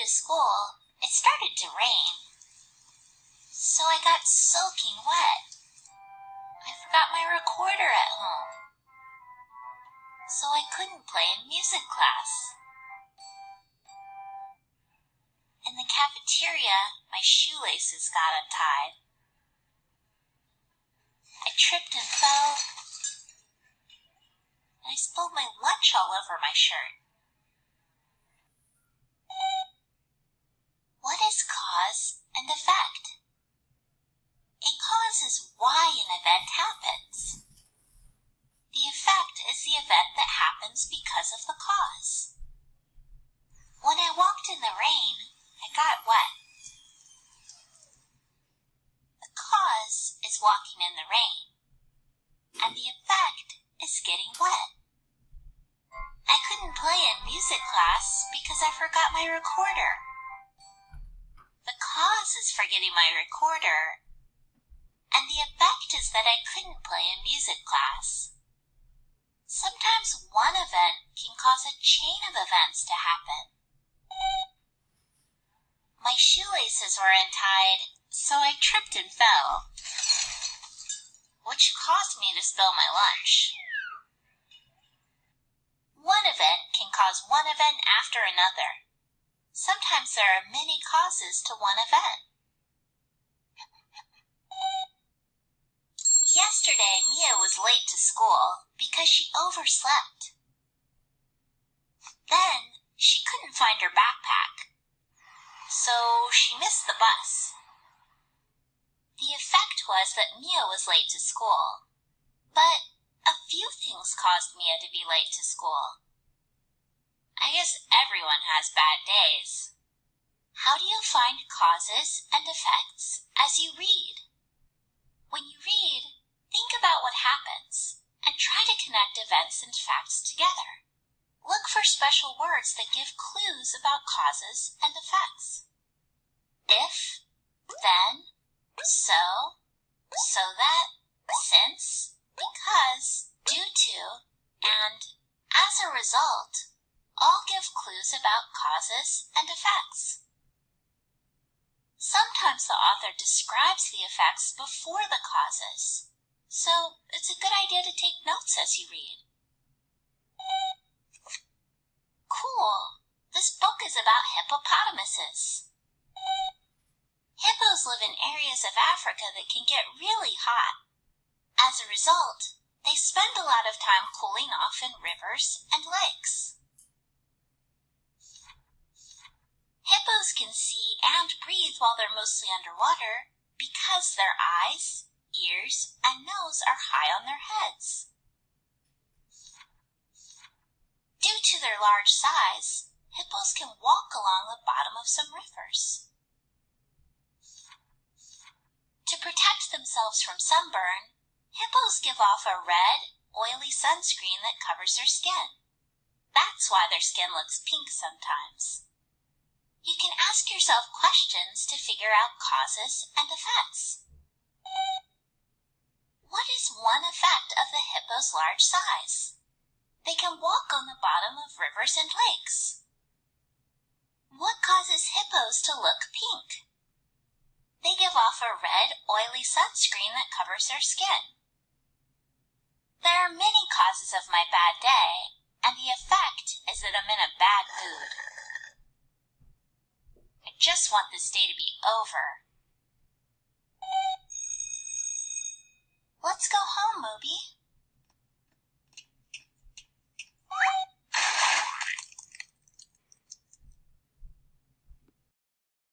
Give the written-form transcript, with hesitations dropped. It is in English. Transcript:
to school, it started to rain. So I got soaking wet. I forgot my recorder at home. So I couldn't play in music class. In the cafeteria, my shoelaces got untied. I tripped and fell, and I spilled my lunch all over my shirt. What is cause and effect? A cause is why an event happens. The effect is the event that happens because of the cause. When I walked in the rain, I got wet. The cause is walking in the rain, and the effect is getting wet. I couldn't play in music class because I forgot my recorder. The cause is forgetting my recorder, and the effect is that I couldn't play in music class. Sometimes one event can cause a chain of events to happen. My shoelaces were untied, so I tripped and fell, which caused me to spill my lunch. One event can cause one event after another. Sometimes there are many causes to one event. Yesterday, Mia was late to school because she overslept. Then, she couldn't find her backpack, so she missed the bus. The effect was that Mia was late to school, but a few things caused Mia to be late to school. I guess everyone has bad days. How do you find causes and effects as you read? When you read, think about what happens and try to connect events and facts together. Look for special words that give clues about causes and effects. If, then, so that, since, because, due to, and as a result, all give clues about causes and effects. Sometimes the author describes the effects before the causes, so it's a good idea to take notes as you read. Cool! This book is about hippopotamuses. Hippos live in areas of Africa that can get really hot. As a result, they spend a lot of time cooling off in rivers and lakes. Hippos can see and breathe while they're mostly underwater because their eyes, ears, and nose are high on their heads. Due to their large size, hippos can walk along the bottom of some rivers. To protect themselves from sunburn, hippos give off a red, oily sunscreen that covers their skin. That's why their skin looks pink sometimes. You can ask yourself questions to figure out causes and effects. What is one effect of the hippo's large size? They can walk on the bottom of rivers and lakes. What causes hippos to look pink? They give off a red, oily sunscreen that covers their skin. There are many causes of my bad day, and the effect is that I'm in a bad mood. I just want this day to be over. Let's go home, Moby.